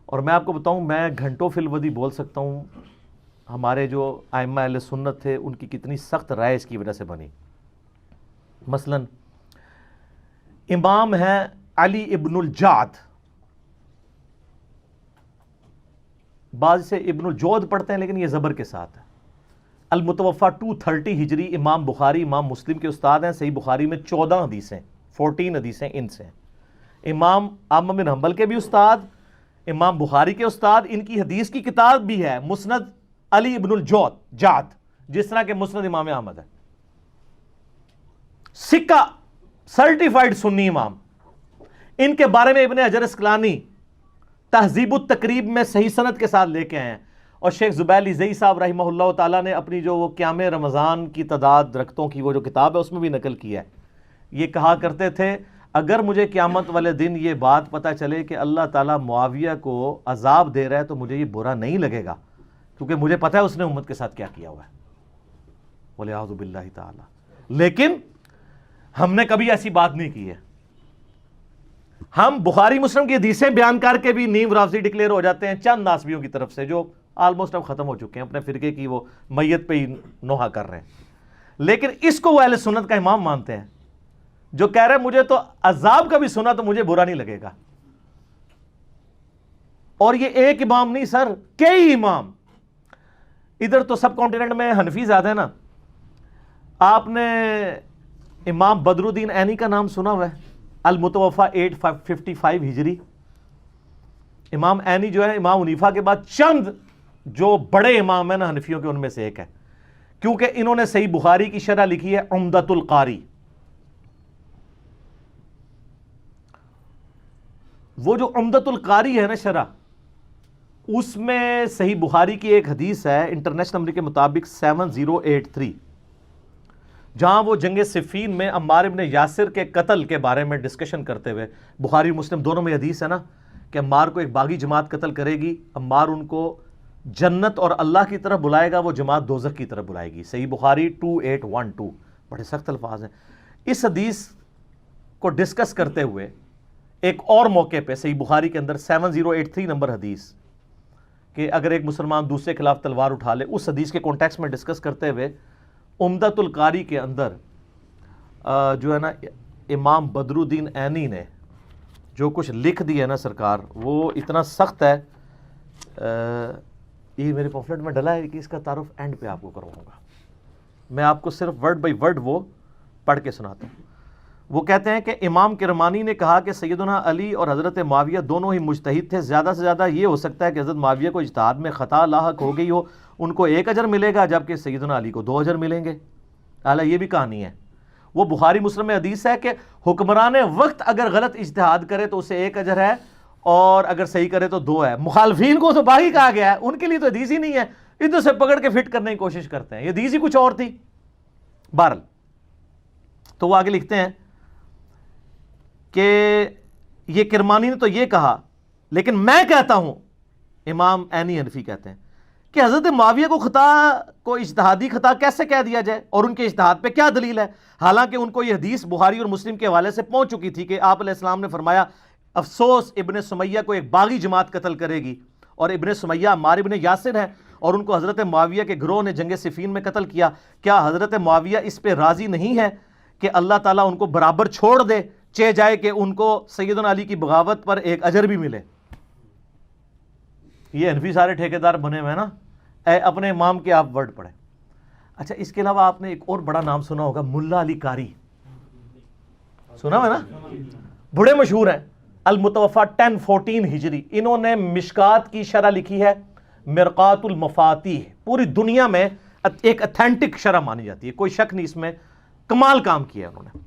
اور میں آپ کو بتاؤں، میں گھنٹوں فی الودی بول سکتا ہوں ہمارے جو ائمہ اہل سنت تھے ان کی کتنی سخت رائے اس کی وجہ سے بنی۔ مثلا امام ہے علی ابن الجعد، بعض سے ابن الجود پڑھتے ہیں لیکن یہ زبر کے ساتھ ہے، المتوفہ 230 ہجری، امام بخاری امام مسلم کے استاد ہیں، صحیح بخاری میں 14 حدیثیں 14 حدیثیں ان سے ہیں، امام احمد بن حنبل کے بھی استاد، امام بخاری کے استاد، ان کی حدیث کی کتاب بھی ہے مسند علی ابن الجعد، جس طرح کہ مسند امام احمد ہے، سکہ سرٹیفائیڈ سنی امام۔ ان کے بارے میں ابن حجر اسقلانی تہذیب التقریب میں صحیح سند کے ساتھ لے کے آئے ہیں، اور شیخ زبیل زئی صاحب رحمہ اللہ تعالیٰ نے اپنی جو وہ قیام رمضان کی تعداد رکھتوں کی وہ جو کتاب ہے اس میں بھی نقل کیا ہے۔ یہ کہا کرتے تھے اگر مجھے قیامت والے دن یہ بات پتہ چلے کہ اللہ تعالیٰ معاویہ کو عذاب دے رہا ہے تو مجھے یہ برا نہیں لگے گا، کیونکہ مجھے پتہ ہے اس نے امت کے ساتھ کیا کیا ہوا ہے، وَلِعَوْذُ بِاللَّهِ تعالی۔ لیکن ہم نے کبھی ایسی بات نہیں کی ہے، ہم بخاری مسلم کی حدیثیں بیان کر کے بھی نیم رافضی ڈکلیئر ہو جاتے ہیں چند ناسبیوں کی طرف سے جو آلموسٹ اب ختم ہو چکے ہیں، اپنے فرقے کی وہ میت پہ ہی نوحہ کر رہے ہیں، لیکن اس کو وہ اہل سنت کا امام مانتے ہیں جو کہہ رہے ہیں مجھے تو عذاب کا بھی سنا تو مجھے برا نہیں لگے گا۔ اور یہ ایک امام نہیں سر، کئی امام۔ ادھر تو سب کانٹیننٹ میں حنفی زیادہ ہے نا، آپ نے امام بدر الدین عینی کا نام سنا ہوا ہے، المتوفہ 855 ہجری۔ امام عینی جو ہے امام حنیفہ کے بعد چند جو بڑے امام ہیں نا حنفیوں کے ان میں سے ایک ہے، کیونکہ انہوں نے صحیح بخاری کی شرح لکھی ہے عمدۃ القاری۔ وہ جو عمدۃ القاری ہے نا شرح، اس میں صحیح بخاری کی ایک حدیث ہے انٹرنیشنل نمبر کے مطابق 7083، جہاں وہ جنگ صفین میں عمار ابن یاسر کے قتل کے بارے میں ڈسکشن کرتے ہوئے، بخاری مسلم دونوں میں حدیث ہے نا کہ عمار کو ایک باغی جماعت قتل کرے گی، عمار ان کو جنت اور اللہ کی طرف بلائے گا، وہ جماعت دوزخ کی طرف بلائے گی، صحیح بخاری 2812۔ بڑے سخت الفاظ ہیں۔ اس حدیث کو ڈسکس کرتے ہوئے ایک اور موقع پہ صحیح بخاری کے اندر 7083 نمبر حدیث کہ اگر ایک مسلمان دوسرے کے خلاف تلوار اٹھا لے، اس حدیث کے کانٹیکسٹ میں ڈسکس کرتے ہوئے عمدۃ القاری کے اندر جو ہے نا امام بدر الدین عینی نے جو کچھ لکھ دیا ہے نا سرکار، وہ اتنا سخت ہے، یہ میرے پمفلٹ میں ڈلا ہے کہ اس کا تعارف اینڈ پہ آپ کو کرواؤں گا، میں آپ کو صرف ورڈ بائی ورڈ وہ پڑھ کے سناتا ہوں۔ وہ کہتے ہیں کہ امام کرمانی نے کہا کہ سیدنا علی اور حضرت معاویہ دونوں ہی مجتہد تھے، زیادہ سے زیادہ یہ ہو سکتا ہے کہ حضرت معاویہ کو اجتہاد میں خطا لاحق ہو گئی ہو، ان کو 1 اجر ملے گا جبکہ سیدنا علی کو 2 اجر ملیں گے۔ اعلیٰ یہ بھی کہانی ہے، وہ بخاری مسلم میں حدیث ہے کہ حکمران وقت اگر غلط اجتہاد کرے تو اسے 1 اجر ہے اور اگر صحیح کرے تو 2 ہے۔ مخالفین کو تو باغی کہا گیا ہے، ان کے لیے تو حدیث ہی نہیں ہے، ادھر سے پکڑ کے فٹ کرنے کی کوشش کرتے ہیں، یہ حدیث ہی کچھ اور تھی۔ بہرحال تو وہ آگے لکھتے ہیں کہ یہ کرمانی نے تو یہ کہا، لیکن میں کہتا ہوں، امام عینی حنفی کہتے ہیں کہ حضرت معاویہ کو خطا کو اجتہادی خطا کیسے کہہ دیا جائے اور ان کے اجتہاد پہ کیا دلیل ہے، حالانکہ ان کو یہ حدیث بخاری اور مسلم کے حوالے سے پہنچ چکی تھی کہ آپ علیہ السلام نے فرمایا افسوس ابن سمیہ کو ایک باغی جماعت قتل کرے گی، اور ابن سمیہ عمار ابن یاسر ہے اور ان کو حضرت معاویہ کے گروہ نے جنگ صفین میں قتل کیا۔ کیا حضرت معاویہ اس پہ راضی نہیں ہے کہ اللہ تعالیٰ ان کو برابر چھوڑ دے، چہ جائے کہ ان کو سیدنا علی کی بغاوت پر 1 اجر بھی ملے؟ یہ حنفی سارے ٹھیکیدار بنے ہوئے ہیں نا، اے اپنے امام کے آپ ورڈ پڑھیں۔ اچھا، اس کے علاوہ آپ نے ایک اور بڑا نام سنا ہوگا، ملا علی قاری، سنا ہے نا، بڑے مشہور ہیں، المتوفہ 1014 ہجری۔ انہوں نے مشکات کی شرح لکھی ہے مرقات المفاتیح، پوری دنیا میں ایک اتھینٹک شرح مانی جاتی ہے، کوئی شک نہیں، اس میں کمال کام کیا ہے انہوں نے۔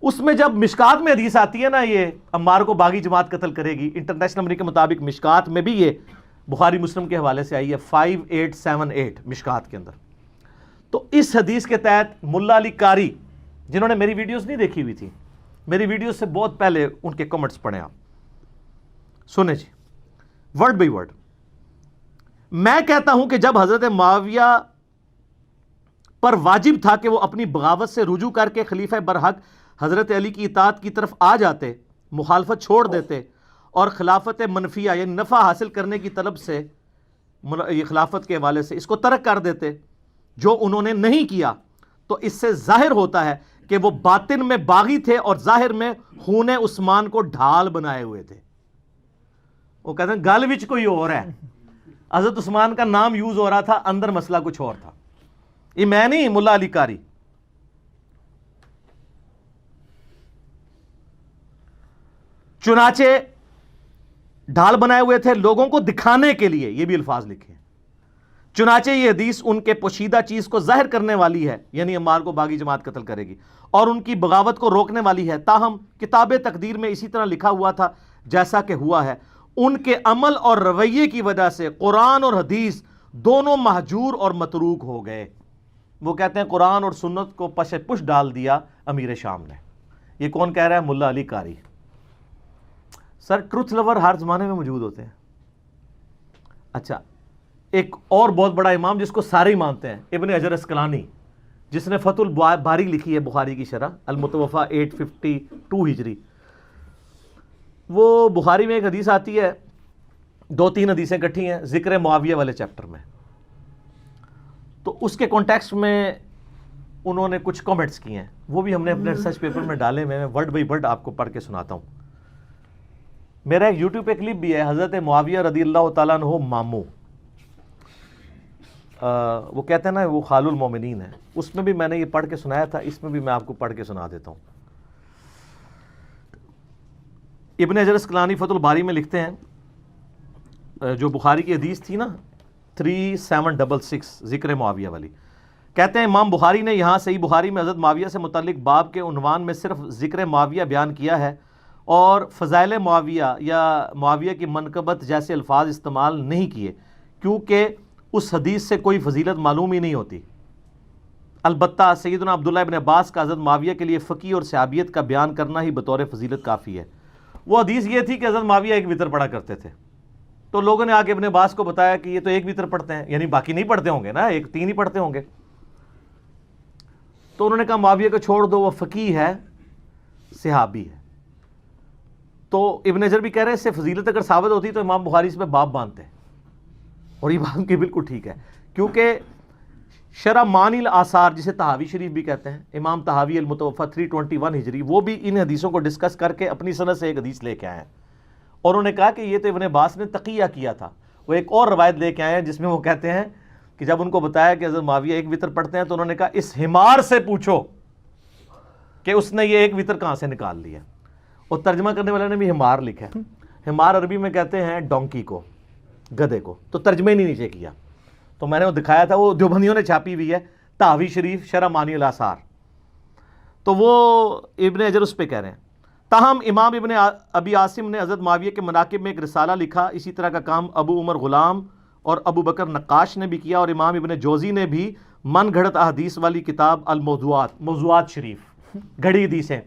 اس میں جب مشکات میں حدیث آتی ہے نا یہ عمار کو باغی جماعت قتل کرے گی، انٹرنیشنل نمبر کے مطابق مشکات میں بھی یہ بخاری مسلم کے حوالے سے آئی ہے 5878 مشکات کے اندر۔ تو اس حدیث کے تحت ملا علی قاری، جنہوں نے میری ویڈیوز نہیں دیکھی ہوئی تھی، میری ویڈیوز سے بہت پہلے ان کے کمنٹس پڑھیں، آپ سنیں جی ورڈ بائی ورڈ۔ میں کہتا ہوں کہ جب حضرت معاویہ پر واجب تھا کہ وہ اپنی بغاوت سے رجوع کر کے خلیفہ برحق حضرت علی کی اطاعت کی طرف آ جاتے، مخالفت چھوڑ دیتے اور خلافت منفیہ یعنی نفع حاصل کرنے کی طلب سے یہ خلافت کے حوالے سے اس کو ترک کر دیتے جو انہوں نے نہیں کیا، تو اس سے ظاہر ہوتا ہے کہ وہ باطن میں باغی تھے اور ظاہر میں خون عثمان کو ڈھال بنائے ہوئے تھے۔ وہ کہتے ہیں گل وچ کوئی اور ہے، حضرت عثمان کا نام یوز ہو رہا تھا، اندر مسئلہ کچھ اور تھا۔ یہ میں نہیں، ملا علی قاری۔ چنانچہ ڈھال بنائے ہوئے تھے لوگوں کو دکھانے کے لیے، یہ بھی الفاظ لکھے ہیں۔ چنانچہ یہ حدیث ان کے پوشیدہ چیز کو ظاہر کرنے والی ہے، یعنی عمار کو باغی جماعت قتل کرے گی، اور ان کی بغاوت کو روکنے والی ہے، تاہم کتاب تقدیر میں اسی طرح لکھا ہوا تھا جیسا کہ ہوا ہے۔ ان کے عمل اور رویے کی وجہ سے قرآن اور حدیث دونوں مہجور اور متروک ہو گئے۔ وہ کہتے ہیں قرآن اور سنت کو پش ڈال دیا امیر شام نے۔ یہ کون کہہ رہا ہے؟ ملا علی قاری۔ سر ٹروتھ لور ہر زمانے میں موجود ہوتے ہیں۔ اچھا، ایک اور بہت بڑا امام جس کو سارے ہی مانتے ہیں، ابن حجر اسقلانی، جس نے فتح الباری لکھی ہے بخاری کی شرح، المتوفا 852 ہجری۔ وہ بخاری میں ایک حدیث آتی ہے، 2-3 حدیثیں کٹھی ہیں ذکر معاویہ والے چیپٹر میں، تو اس کے کانٹیکسٹ میں انہوں نے کچھ کامنٹس کیے ہیں، وہ بھی ہم نے اپنے ریسرچ پیپر میں ڈالے ہوئے ہیں۔ میں ورڈ بائی ورڈ آپ کو پڑھ کے سناتا ہوں۔ میرا ایک یوٹیوب پہ کلپ بھی ہے، حضرت معاویہ رضی اللہ تعالیٰ عنہ ماموں، وہ کہتے ہیں نا وہ خال المومنین ہے، اس میں بھی میں نے یہ پڑھ کے سنایا تھا، اس میں بھی میں آپ کو پڑھ کے سنا دیتا ہوں۔ ابن حجر اسقلانی فتح الباری میں لکھتے ہیں، جو بخاری کی حدیث تھی نا 3766 ذکر معاویہ والی، کہتے ہیں امام بخاری نے یہاں صحیح بخاری میں حضرت معاویہ سے متعلق باب کے عنوان میں صرف ذکر معاویہ بیان کیا ہے اور فضائل معاویہ یا معاویہ کی منقبت جیسے الفاظ استعمال نہیں کیے، کیونکہ اس حدیث سے کوئی فضیلت معلوم ہی نہیں ہوتی۔ البتہ سیدنا عبداللہ ابن عباس کا حضرت معاویہ کے لیے فقی اور صحابیت کا بیان کرنا ہی بطور فضیلت کافی ہے۔ وہ حدیث یہ تھی کہ حضرت معاویہ ایک وتر پڑھا کرتے تھے، تو لوگوں نے آ کے ابن عباس کو بتایا کہ یہ تو ایک وتر پڑھتے ہیں، یعنی باقی نہیں پڑھتے ہوں گے نا، 3 ہی پڑھتے ہوں گے۔ تو انہوں نے کہا معاویہ کو چھوڑ دو، وہ فقی ہے، صحابی ہے۔ تو ابن حجر بھی کہہ رہے ہیں اس سے فضیلت اگر ثابت ہوتی تو امام بخاری اس میں باب باندھتے ہیں، اور یہ بات کی بالکل ٹھیک ہے، کیونکہ شرح معانی الاثار جسے طحاوی شریف بھی کہتے ہیں، امام طحاوی المتوفا 321 ہجری، وہ بھی ان حدیثوں کو ڈسکس کر کے اپنی سند سے ایک حدیث لے کے آئے ہیں، اور انہوں نے کہا کہ یہ تو ابن عباس نے تقیہ کیا تھا۔ وہ ایک اور روایت لے کے آئے ہیں جس میں وہ کہتے ہیں کہ جب ان کو بتایا کہ حضرت معاویہ ایک وتر پڑھتے ہیں تو انہوں نے کہا اس حمار سے پوچھو کہ اس نے یہ ایک وتر کہاں سے نکال لیا۔ اور ترجمہ کرنے والے نے بھی حمار لکھا ہے، حمار عربی میں کہتے ہیں ڈونکی کو، گدھے کو، تو ترجمے نہیں نیچے کیا، تو میں نے وہ دکھایا تھا، وہ دیوبندیوں نے چھاپی ہوئی ہے، طحاوی شریف شرح معانی الاثار، تو وہ ابن حجر اس پہ کہہ رہے ہیں۔ تاہم امام ابن ابی عاصم نے حضرت معاویہ کے مناقب میں ایک رسالہ لکھا، اسی طرح کا کام ابو عمر غلام اور ابو بکر نقاش نے بھی کیا، اور امام ابن جوزی نے بھی من گھڑت احادیث والی کتاب الموضوعات، موضوعات شریف گھڑی حدیثیں،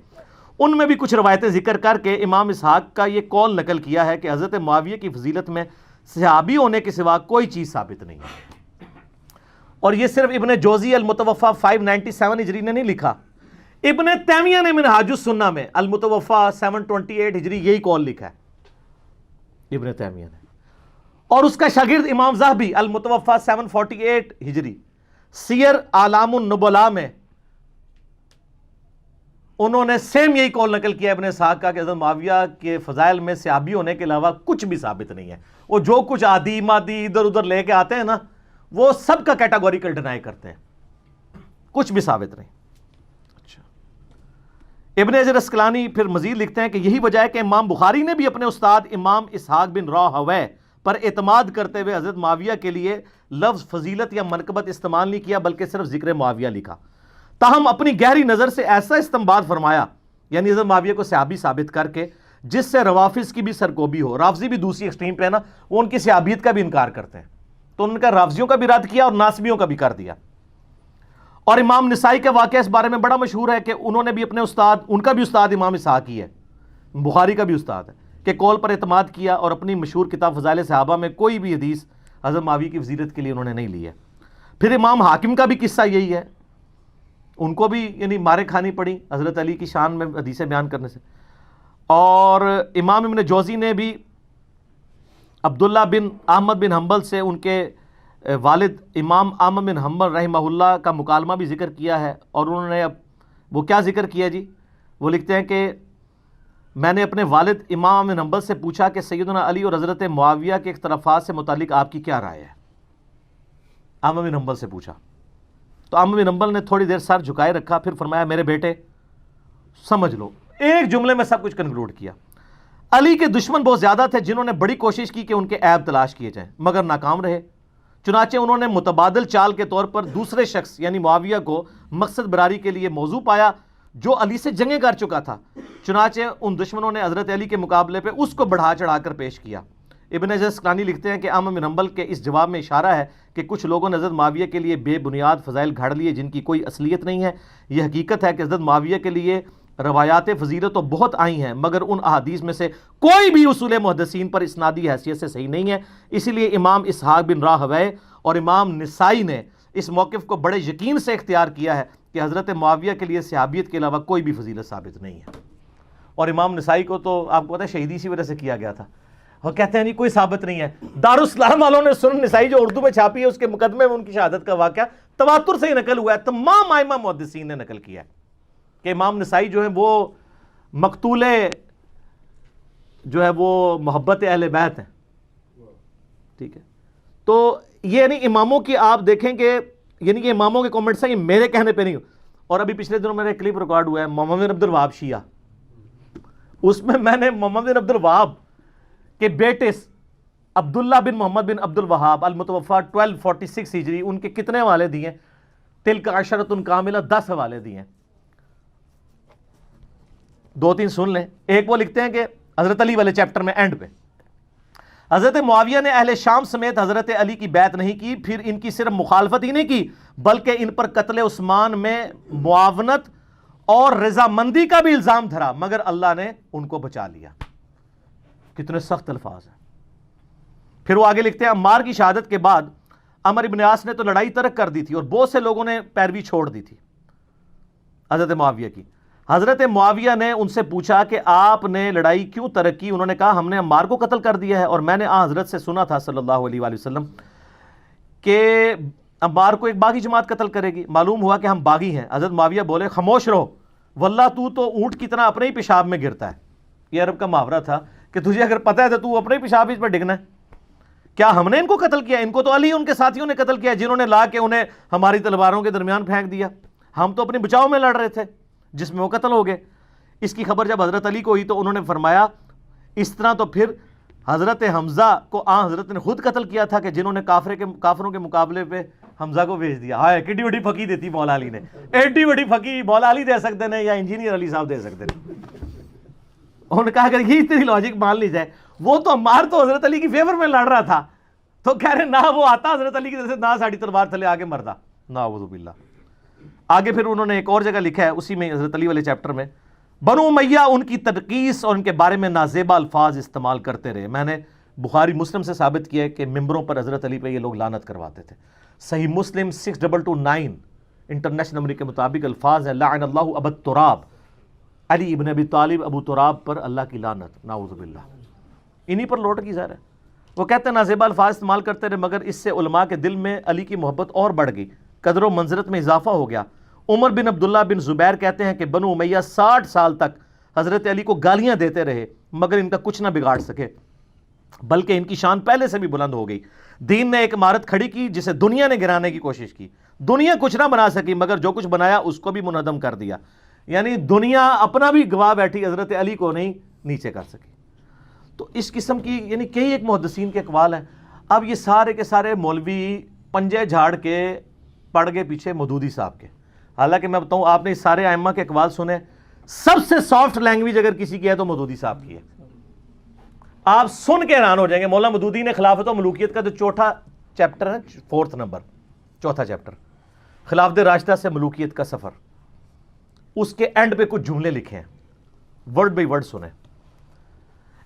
ان میں بھی کچھ روایتیں ذکر کر کے امام اسحاق کا یہ قول نقل کیا ہے کہ حضرت معاویہ کی فضیلت میں صحابی ہونے کے سوا کوئی چیز ثابت نہیں ہے۔ اور یہ صرف ابن جوزی المتوفا 597 ہجری نے نہیں لکھا، ابن تیمیہ نے منہاج السنہ میں المتوفا 728 ہجری یہی قول لکھا ہے ابن تیمیہ نے، اور اس کا شاگرد امام ذہبی المتوفا 748 ہجری سیر اعلام النبلاء میں انہوں نے سیم یہی قول نقل کیا ابن اسحاق کا کہ حضرت معاویہ کے فضائل میں صحابی ہونے کے علاوہ کچھ بھی ثابت نہیں ہے۔ وہ جو کچھ عادی مادی ادھر ادھر لے کے آتے ہیں نا، وہ سب کا کیٹاگوریکل ڈینائی کرتے ہیں، کچھ بھی ثابت نہیں۔ اچھا، ابن حجر اسقلانی پھر مزید لکھتے ہیں کہ یہی وجہ ہے کہ امام بخاری نے بھی اپنے استاد امام اسحاق بن راہویہ پر اعتماد کرتے ہوئے حضرت معاویہ کے لیے لفظ فضیلت یا منقبت استعمال نہیں کیا، بلکہ صرف ذکر معاویہ لکھا۔ تاہم اپنی گہری نظر سے ایسا استنباط فرمایا، یعنی حضرت معاویہ کو صحابی ثابت کر کے، جس سے روافظ کی بھی سرکوبی ہو۔ رافضی بھی دوسری ایکسٹریم پہ ہے نا، وہ ان کی صحابیت کا بھی انکار کرتے ہیں، تو ان کا رافضیوں کا بھی رد کیا اور ناسبیوں کا بھی کر دیا۔ اور امام نسائی کا واقعہ اس بارے میں بڑا مشہور ہے کہ انہوں نے بھی اپنے استاد، ان کا بھی استاد امام اسحاق ہی ہے، بخاری کا بھی استاد ہے، کہ قول پر اعتماد کیا، اور اپنی مشہور کتاب فضائل صحابہ میں کوئی بھی حدیث حضرت معاویہ کی فضیلت کے لیے انہوں نے نہیں لی ہے۔ پھر امام حاکم کا بھی قصہ یہی ہے، ان کو بھی یعنی مارے کھانی پڑی حضرت علی کی شان میں حدیثیں بیان کرنے سے۔ اور امام ابن جوزی نے بھی عبداللہ بن احمد بن حنبل سے ان کے والد امام احمد بن حنبل رحمہ اللہ کا مکالمہ بھی ذکر کیا ہے، اور انہوں نے وہ کیا ذکر کیا جی؟ وہ لکھتے ہیں کہ میں نے اپنے والد امام بن حنبل سے پوچھا کہ سیدنا علی اور حضرت معاویہ کے اختلافات سے متعلق آپ کی کیا رائے ہے؟ احمد بن حنبل سے پوچھا تو احمد بن حنبل نے تھوڑی دیر سر جھکائے رکھا، پھر فرمایا میرے بیٹے سمجھ لو، ایک جملے میں سب کچھ کنکلوڈ کیا۔ علی کے دشمن بہت زیادہ تھے جنہوں نے بڑی کوشش کی کہ ان کے عیب تلاش کیے جائیں مگر ناکام رہے، چنانچہ انہوں نے متبادل چال کے طور پر دوسرے شخص یعنی معاویہ کو مقصد براری کے لیے موضوع پایا جو علی سے جنگیں کر چکا تھا، چنانچہ ان دشمنوں نے حضرت علی کے مقابلے پہ اس کو بڑھا چڑھا کر پیش کیا۔ ابن حجر اسقلانی لکھتے ہیں کہ احمد بن حنبل کے اس جواب میں اشارہ ہے کہ کچھ لوگوں نے حضرت معاویہ کے لیے بے بنیاد فضائل گھڑ لیے جن کی کوئی اصلیت نہیں ہے۔ یہ حقیقت ہے کہ حضرت معاویہ کے لیے روایات فضیلت تو بہت آئی ہیں مگر ان احادیث میں سے کوئی بھی اصول محدثین پر اسنادی حیثیت سے صحیح نہیں ہے، اسی لیے امام اسحاق بن راہویہ اور امام نسائی نے اس موقف کو بڑے یقین سے اختیار کیا ہے کہ حضرت معاویہ کے لیے صحابیت کے علاوہ کوئی بھی فضیلت ثابت نہیں ہے۔ اور امام نسائی کو تو آپ کو پتہ ہے شہیدی اسی وجہ سے کیا گیا تھا، وہ کہتے ہیں نہیں کوئی ثابت نہیں ہے۔ دارالاسلام والوں نے سنن نسائی جو اردو میں چھاپی ہے اس کے مقدمے میں ان کی شہادت کا واقعہ تواتر سے ہی نقل ہوا ہے، تمام ائمہ محدثین نے نقل کیا ہے کہ امام نسائی جو ہے وہ مقتول جو ہے وہ محبت اہل بیت ہیں، ٹھیک ہے۔ تو یہ یعنی اماموں کی آپ دیکھیں کہ یعنی کہ اماموں کے کامنٹس ہیں، یہ میرے کہنے پہ نہیں۔ اور ابھی پچھلے دنوں میرا کلپ ریکارڈ ہوا ہے محمد بن عبد الوہاب شیعہ، اس میں نے محمد بن عبد الوہاب کے بیٹے عبداللہ بن محمد بن عبد الوہاب المتوفی 1246 ہجری ان کے کتنے حوالے دیے ہیں؟ تلک عشرۃ کاملہ، 10 حوالے دیے ہیں، 2-3 سن لیں۔ ایک وہ لکھتے ہیں کہ حضرت علی والے چیپٹر میں اینڈ پہ حضرت معاویہ نے اہل شام سمیت حضرت علی کی بیعت نہیں کی، پھر ان کی صرف مخالفت ہی نہیں کی بلکہ ان پر قتل عثمان میں معاونت اور رضامندی کا بھی الزام دھرا مگر اللہ نے ان کو بچا لیا۔ کتنے سخت الفاظ ہیں۔ پھر وہ آگے لکھتے ہیں عمار کی شہادت کے بعد عمر ابن عاص نے تو لڑائی ترک کر دی تھی اور بہت سے لوگوں نے پیروی چھوڑ دی تھی حضرت معاویہ کی۔ حضرت معاویہ نے ان سے پوچھا کہ آپ نے لڑائی کیوں ترک کی؟ انہوں نے کہا ہم نے عمار کو قتل کر دیا ہے اور میں نے حضرت سے سنا تھا صلی اللہ علیہ وآلہ وسلم کہ عمار کو ایک باغی جماعت قتل کرے گی، معلوم ہوا کہ ہم باغی ہیں۔ حضرت معاویہ بولے خاموش رہو، واللہ تو اونٹ کی طرح اپنے ہی پیشاب میں گرتا ہے۔ یہ عرب کا محاورہ تھا کہ تجھے اگر پتہ ہے تو تو اپنے ہی پیشاب اس پر ڈگنا ہے۔ کیا ہم نے ان کو قتل کیا؟ ان کو تو علی ان کے ساتھیوں نے قتل کیا جنہوں نے لا کے انہیں ہماری تلواروں کے درمیان پھینک دیا، ہم تو اپنے بچاؤ میں لڑ رہے تھے جس میں وہ قتل ہو گئے۔ اس کی خبر جب حضرت علی کو ہوئی تو انہوں نے فرمایا اس طرح تو پھر حضرت حمزہ کو حضرت نے خود قتل کیا تھا کہ جنہوں نے کافروں کے مقابلے پہ حمزہ کو بھیج دیا۔ ہائے کڈی بڑی پھکی دیتی مولا علی نے، ایڈی بڑی پھکی مولا علی دے سکتے ہیں یا انجینئر علی صاحب دے سکتے ہیں۔ انہوں نے کہا اگر یہ اتنی لاجک مان لی جائے، وہ تو عمار تو حضرت علی کی فیور میں لڑ رہا تھا، تو کہہ رہے نہ وہ آتا حضرت علی کی طرف سے نہ ساڑی تلوار تھلے آگے مردا، نعوذ باللہ۔ آگے پھر انہوں نے ایک اور جگہ لکھا ہے اسی میں حضرت علی والے چیپٹر میں، بنو امیہ ان کی تنقیص اور ان کے بارے میں نازیبا الفاظ استعمال کرتے رہے۔ میں نے بخاری مسلم سے ثابت کیا ہے کہ ممبروں پر حضرت علی پہ یہ لوگ لعنت کرواتے تھے۔ صحیح مسلم 6229 انٹرنیشنل نمبر کے مطابق الفاظ ہیں لعن اللہ ابا تراب، علی ابن ابی طالب ابو تراب پر اللہ کی لعنت، نعوذ باللہ۔ انہی پر لوٹ کی ظاہر ہے۔ وہ کہتے ہیں نازیبا الفاظ استعمال کرتے رہے مگر اس سے علماء کے دل میں علی کی محبت اور بڑھ گئی، قدر و منزلت میں اضافہ ہو گیا۔ عمر بن عبداللہ بن زبیر کہتے ہیں کہ بنو امیہ 60 سال تک حضرت علی کو گالیاں دیتے رہے مگر ان کا کچھ نہ بگاڑ سکے، بلکہ ان کی شان پہلے سے بھی بلند ہو گئی۔ دین نے ایک عمارت کھڑی کی جسے دنیا نے گرانے کی کوشش کی، دنیا کچھ نہ بنا سکی مگر جو کچھ بنایا اس کو بھی منہدم کر دیا، یعنی دنیا اپنا بھی گواہ بیٹھی، حضرت علی کو نہیں نیچے کر سکی۔ تو اس قسم کی یعنی کئی ایک محدثین کے اقوال ہیں۔ اب یہ سارے کے سارے مولوی پنجے جھاڑ کے پڑ گئے پیچھے مودودی صاحب کے، حالانکہ میں بتاؤں آپ نے اس سارے ائمہ کے اقوال سنے، سب سے سافٹ لینگویج اگر کسی کی ہے تو مودودی صاحب کی ہے۔ آپ سن کے حیران ہو جائیں گے، مولانا مودودی نے خلافت و ملوکیت کا جو چوتھا چیپٹر ہے، 4 نمبر چوتھا چیپٹر، خلافت راشدہ سے ملوکیت کا سفر، اس کے اینڈ پہ کچھ جملے لکھے ہیں، ورڈ بائی ورڈ سنیں۔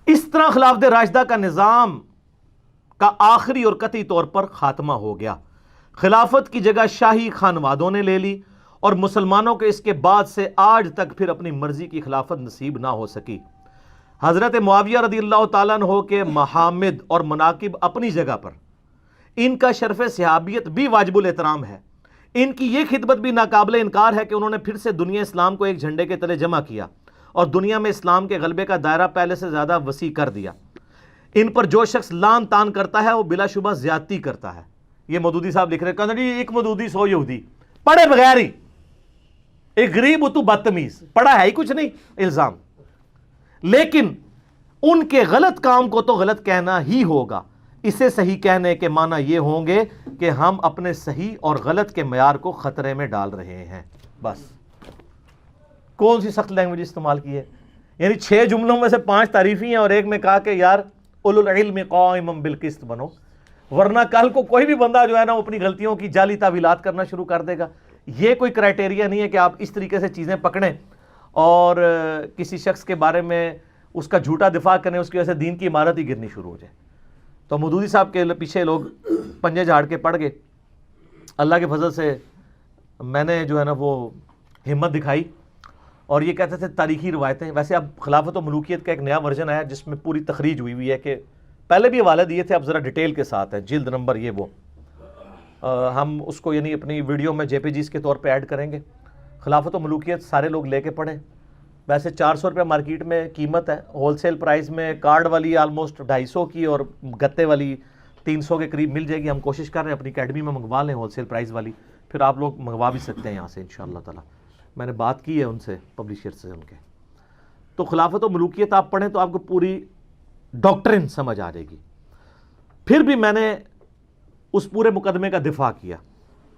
اس طرح خلافت راشدہ کا نظام کا آخری اور قطعی طور پر خاتمہ ہو گیا۔ خلافت کی جگہ شاہی خانوادوں نے لے لی اور مسلمانوں کے اس کے بعد سے آج تک پھر اپنی مرضی کی خلافت نصیب نہ ہو سکی۔ حضرت معاویہ رضی اللہ تعالیٰ عنہ کے محامد اور مناقب اپنی جگہ پر، ان کا شرف صحابیت بھی واجب الاحترام ہے، ان کی یہ خدمت بھی ناقابل انکار ہے کہ انہوں نے پھر سے دنیا اسلام کو ایک جھنڈے کے تلے جمع کیا اور دنیا میں اسلام کے غلبے کا دائرہ پہلے سے زیادہ وسیع کر دیا۔ ان پر جو شخص لان تان کرتا ہے وہ بلا شبہ زیادتی کرتا ہے۔ یہ مودودی صاحب لکھ رہے ہیں، کہتے ہیں ایک مودودی 100 یہودی، پڑھے بغیر ہی، ایک غریب تو بدتمیز، پڑھا ہے ہی کچھ نہیں، الزام۔ لیکن ان کے غلط کام کو تو غلط کہنا ہی ہوگا، اسے صحیح کہنے کے معنی یہ ہوں گے کہ ہم اپنے صحیح اور غلط کے معیار کو خطرے میں ڈال رہے ہیں۔ بس کون سی سخت لینگویج استعمال کی ہے؟ یعنی 6 جملوں میں سے 5 تعریفی ہیں اور ایک میں کہا کہ یار اولو العلم قائما بالقسط بنو، ورنہ کل کو کوئی بھی بندہ جو ہے نا وہ اپنی غلطیوں کی جعلی تعویلات کرنا شروع کر دے گا۔ یہ کوئی کرائٹیریا نہیں ہے کہ آپ اس طریقے سے چیزیں پکڑیں اور کسی شخص کے بارے میں اس کا جھوٹا دفاع کریں، اس کی وجہ سے دین کی عمارت ہی گرنی شروع ہو جائے۔ تو مودودی صاحب کے پیچھے لوگ پنجے جھاڑ کے پڑ گئے۔ اللہ کے فضل سے میں نے جو ہے نا وہ ہمت دکھائی اور یہ کہتے تھے تاریخی روایتیں۔ ویسے اب خلافت و ملوکیت کا ایک نیا ورژن آیا جس میں پوری تخریج ہوئی ہے، کہ پہلے بھی حوالے دیے تھے، اب ذرا ڈیٹیل کے ساتھ ہے، جلد نمبر یہ وہ، ہم اس کو یعنی اپنی ویڈیو میں JPGs کے طور پہ ایڈ کریں گے۔ خلافت و ملوکیت سارے لوگ لے کے پڑھیں۔ ویسے 400 روپے مارکیٹ میں قیمت ہے، ہول سیل پرائز میں کارڈ والی آلموسٹ 250 کی اور گتے والی 300 کے قریب مل جائے گی۔ ہم کوشش کر رہے ہیں اپنی اکیڈمی میں منگوا لیں ہول سیل پرائز والی، پھر آپ لوگ منگوا بھی سکتے ہیں یہاں سے انشاءاللہ تعالی۔ میں نے بات کی ہے ان سے، پبلشر سے ان کے۔ تو خلافت و ملوکیت آپ پڑھیں تو آپ کو پوری ڈاکٹرن سمجھ آ جائے گی۔ پھر بھی میں نے اس پورے مقدمے کا دفاع کیا،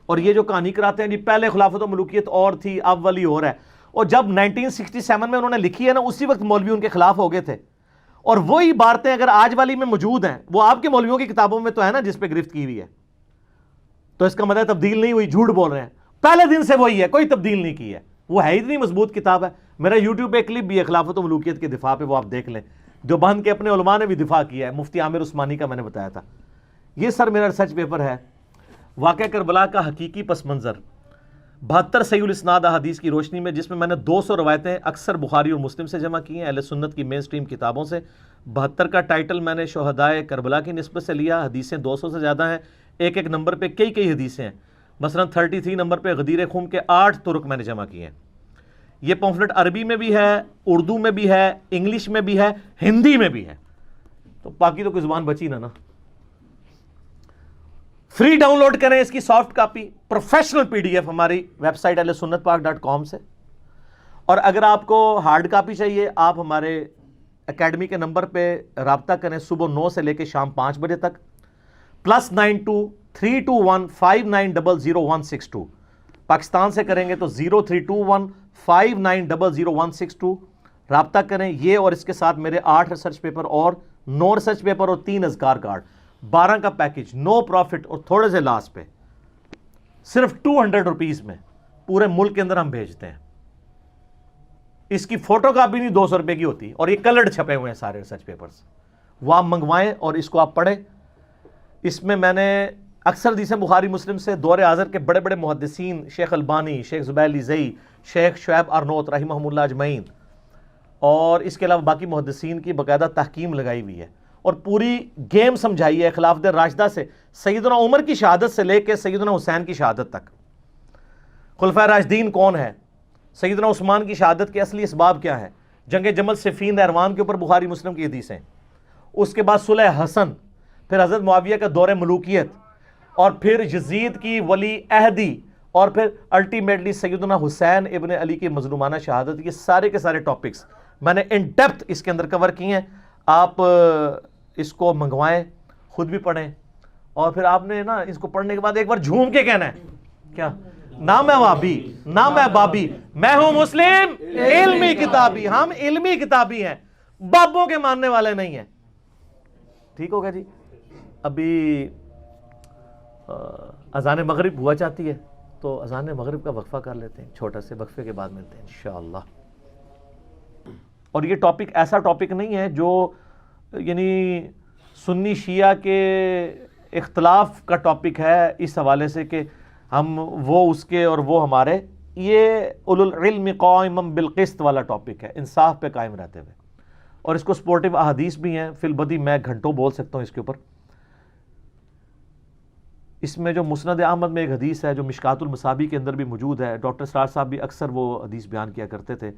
اور یہ جو کہانی کراتے ہیں جی پہلے خلافت و ملوکیت اور تھی اب والی اور ہے، اور جب 1967 میں انہوں نے لکھی ہے نا اسی وقت مولوی ان کے خلاف ہو گئے تھے، اور وہی عبارتیں اگر آج والی میں موجود ہیں وہ آپ کے مولویوں کی کتابوں میں تو ہے نا جس پہ گرفت کی ہوئی ہے، تو اس کا مطلب تبدیل نہیں ہوئی، جھوٹ بول رہے ہیں، پہلے دن سے وہی ہے، کوئی تبدیل نہیں کی ہے، وہ ہے اتنی مضبوط کتاب ہے۔ میرا یوٹیوب پہ کلپ بھی ہے خلافت و ملوکیت کے دفاع پہ، وہ آپ دیکھ لیں۔ دیوبند کے اپنے علماء نے بھی دفاع کیا ہے، مفتی عامر عثمانی کا میں نے بتایا تھا۔ یہ سر میرا ریسرچ پیپر ہے، واقعہ کربلا کا حقیقی پس منظر، 72 صحیح الاسناد احادیث کی روشنی میں، جس میں نے 200 روایتیں اکثر بخاری اور مسلم سے جمع کی ہیں، اہل سنت کی مین سٹریم کتابوں سے۔ 72 کا ٹائٹل میں نے شہدائے کربلا کی نسبت سے لیا، حدیثیں 200 سے زیادہ ہیں، ایک ایک نمبر پہ کئی حدیثیں ہیں۔ مثلا 33 نمبر پہ غدیر خم کے 8 طرق میں نے جمع کیے ہیں۔ یہ پمفلٹ عربی میں بھی ہے، اردو میں بھی ہے، انگلش میں بھی ہے، ہندی میں بھی ہے، تو باقی تو کوئی زبان بچی نا۔ فری ڈاؤن لوڈ کریں اس کی سافٹ کاپی، پروفیشنل PDF ہماری ویب سائٹ ahlusunnatpak.com سے، اور اگر آپ کو ہارڈ کاپی چاہیے آپ ہمارے اکیڈمی کے نمبر پہ رابطہ کریں، صبح 9 سے لے کے شام 5 بجے تک، +92 321 59000162۔ پاکستان سے کریں گے تو 0321 59000162، رابطہ کریں۔ یہ اور اس کے ساتھ میرے 8 ریسرچ پیپر اور 9 ریسرچ پیپر اور 3 اذکار کارڈ، 12 کا پیکج، نو پروفٹ اور تھوڑے سے لاس پہ، صرف 200 روپیز میں پورے ملک کے اندر ہم بھیجتے ہیں۔ اس کی فوٹو کاپی نہیں 200 روپے کی ہوتی، اور یہ کلرڈ چھپے ہوئے ہیں سارے ریسرچ پیپرز، وہ آپ منگوائیں اور اس کو آپ پڑھیں۔ اس میں نے اکثر حدیثیں بخاری مسلم سے دور حاضر کے بڑے بڑے محدثین، شیخ البانی، شیخ زبیر لیزئی، شیخ شعیب ارنوت رحمہم اللہ اجمعین، اور اس کے علاوہ باقی محدثین کی باقاعدہ تحکیم لگائی ہوئی ہے، اور پوری گیم سمجھائی ہے خلافت راشدہ سے، سیدنا عمر کی شہادت سے لے کے سیدنا حسین کی شہادت تک، خلفائے راشدین کون ہے، سیدنا عثمان کی شہادت کے اصلی اسباب کیا ہے، جنگ جمل صفین نہروان کے اوپر بخاری مسلم کی حدیثیں، اس کے بعد صلح حسن، پھر حضرت معاویہ کا دور ملوکیت، اور پھر یزید کی ولی عہدی، اور پھر الٹیمیٹلی سیدنا حسین ابن علی کی مظلومانہ شہادت۔ یہ سارے کے سارے ٹاپکس میں نے ان ڈیپتھ اس کے اندر کور کیے ہیں۔ آپ اس کو منگوائیں، خود بھی پڑھیں، اور پھر آپ نے نا اس کو پڑھنے کے بعد ایک بار جھوم کے کہنا ہے کیا، نہ میں وابی نہ میں بابی، میں ہوں مسلم علمی کتابی، ہم علمی کتابی ہیں، بابوں کے ماننے والے نہیں ہیں۔ ٹھیک ہوگا جی؟ ابھی اذان مغرب ہوا چاہتی ہے، تو اذان مغرب کا وقفہ کر لیتے ہیں، چھوٹا سے وقفے کے بعد ملتے ہیں انشاءاللہ۔ اور یہ ٹاپک ایسا ٹاپک نہیں ہے جو یعنی سنی شیعہ کے اختلاف کا ٹاپک ہے اس حوالے سے کہ ہم وہ اس کے اور وہ ہمارے، یہ اولو العلم قائما بالقسط والا ٹاپک ہے، انصاف پہ قائم رہتے ہوئے۔ اور اس کو سپورٹیو احادیث بھی ہیں، فی البدی میں گھنٹوں بول سکتا ہوں اس کے اوپر۔ اس میں جو مسند احمد میں ایک حدیث ہے جو مشکات المصابیح کے اندر بھی موجود ہے، ڈاکٹر اسرار صاحب بھی اکثر وہ حدیث بیان کیا کرتے تھے۔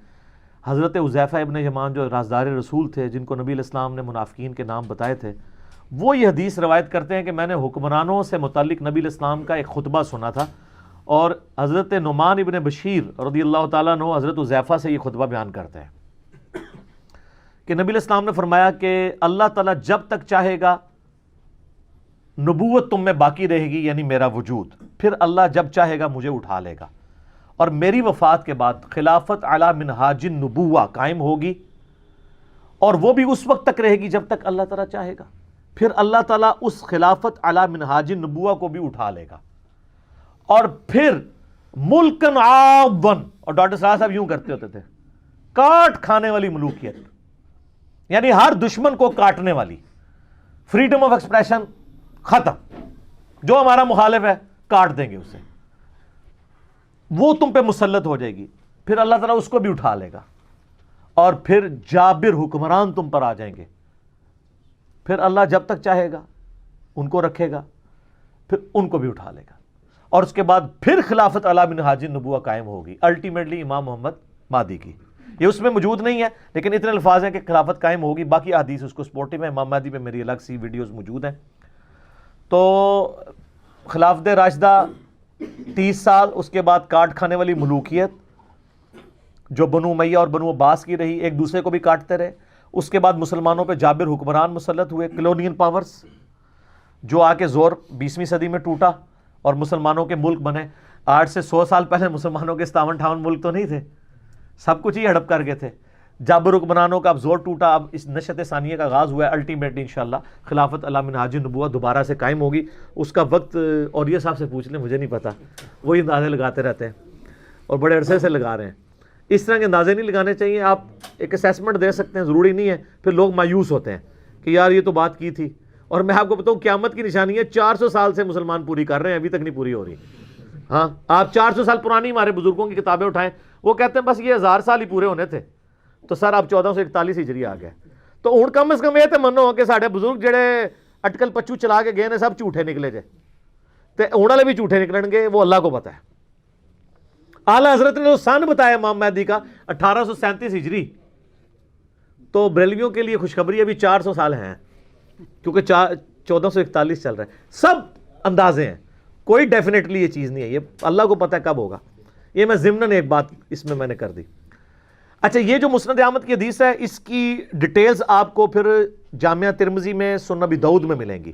حضرت حذیفہ ابن یمان جو رازدار رسول تھے، جن کو نبی علیہ السلام نے منافقین کے نام بتائے تھے، وہ یہ حدیث روایت کرتے ہیں کہ میں نے حکمرانوں سے متعلق نبی علیہ السلام کا ایک خطبہ سنا تھا، اور حضرت نعمان ابن بشیر رضی اللہ تعالیٰ عنہ حضرت حذیفہ سے یہ خطبہ بیان کرتے ہیں کہ نبی علیہ السلام نے فرمایا کہ اللہ تعالیٰ جب تک چاہے گا نبوت تم میں باقی رہے گی، یعنی میرا وجود، پھر اللہ جب چاہے گا مجھے اٹھا لے گا، اور میری وفات کے بعد خلافت علی منہاج النبوہ قائم ہوگی، اور وہ بھی اس وقت تک رہے گی جب تک اللہ تعالیٰ چاہے گا، پھر اللہ تعالیٰ اس خلافت علی منہاج النبوہ کو بھی اٹھا لے گا، اور پھر ملکن عاضن، اور ڈاکٹر صاحب یوں کرتے ہوتے تھے، کاٹ کھانے والی ملوکیت، یعنی ہر دشمن کو کاٹنے والی، فریڈم آف ایکسپریشن ختم، جو ہمارا مخالف ہے کاٹ دیں گے اسے، وہ تم پہ مسلط ہو جائے گی، پھر اللہ تعالیٰ اس کو بھی اٹھا لے گا، اور پھر جابر حکمران تم پر آ جائیں گے، پھر اللہ جب تک چاہے گا ان کو رکھے گا، پھر ان کو بھی اٹھا لے گا، اور اس کے بعد پھر خلافت علی منہاج النبوہ قائم ہوگی، الٹیمیٹلی امام محمد مہدی کی۔ یہ اس میں موجود نہیں ہے، لیکن اتنے الفاظ ہیں کہ خلافت قائم ہوگی، باقی حدیث اس کو سپورٹیو ہے، امام مہدی پہ میری الگ سی ویڈیوز موجود ہیں۔ تو خلافت راشدہ 30 سال، اس کے بعد کاٹ کھانے والی ملوکیت جو بنو امیہ اور بنو عباس کی رہی، ایک دوسرے کو بھی کاٹتے رہے، اس کے بعد مسلمانوں پہ جابر حکمران مسلط ہوئے، کلونین پاورز، جو آ کے زور 20ویں صدی میں ٹوٹا اور مسلمانوں کے ملک بنے۔ 8 سے 100 سال پہلے مسلمانوں کے 57-58 ملک تو نہیں تھے، سب کچھ ہی ہڑپ کر گئے تھے۔ جابر حکمرانوں کا اب زور ٹوٹا، اب اس نشت ثانیہ کا آغاز ہوا ہے، الٹیمیٹلی انشاءاللہ خلافت علی منہاج النبوہ دوبارہ سے قائم ہوگی۔ اس کا وقت اور یہ صاحب سے پوچھ لیں، مجھے نہیں پتا، وہی اندازے لگاتے رہتے ہیں اور بڑے عرصے سے لگا رہے ہیں۔ اس طرح کے اندازے نہیں لگانے چاہیے، آپ ایک اسیسمنٹ دے سکتے ہیں، ضروری نہیں ہے، پھر لوگ مایوس ہوتے ہیں کہ یار یہ تو بات کی تھی۔ اور میں آپ کو بتاؤں قیامت کی نشانی ہے، 400 سال سے مسلمان پوری کر رہے ہیں، ابھی تک نہیں پوری ہو رہی۔ ہاں، آپ 400 سال پرانی ہمارے بزرگوں کی کتابیں اٹھائیں، وہ کہتے ہیں بس یہ 1000 سال ہی پورے ہونے تھے، تو سر آپ 1441 ہجری آ گئے، تو ہوں کم از کم یہ تو منو کہ سارے بزرگ جڑے اٹکل پچو چلا کے گئے نے سب جھوٹے نکلے جے، تے ہوں والے بھی جھوٹے نکلن گے، وہ اللہ کو پتہ ہے۔ اعلیٰ حضرت نے جو سن بتایا امام مہدی کا 1837 ہجری، تو بریلویوں کے لیے خوشخبری ابھی 400 سال ہیں، کیونکہ 1441 چل رہا ہے۔ سب اندازے ہیں، کوئی ڈیفینیٹلی یہ چیز نہیں ہے، یہ اللہ کو پتہ ہے کب ہوگا۔ یہ میں ضمناً ایک بات اس میں نے کر دی۔ اچھا، یہ جو مسند احمد کی حدیث ہے، اس کی ڈیٹیلز آپ کو پھر جامعہ ترمذی میں، سنن ابی داؤد میں ملیں گی۔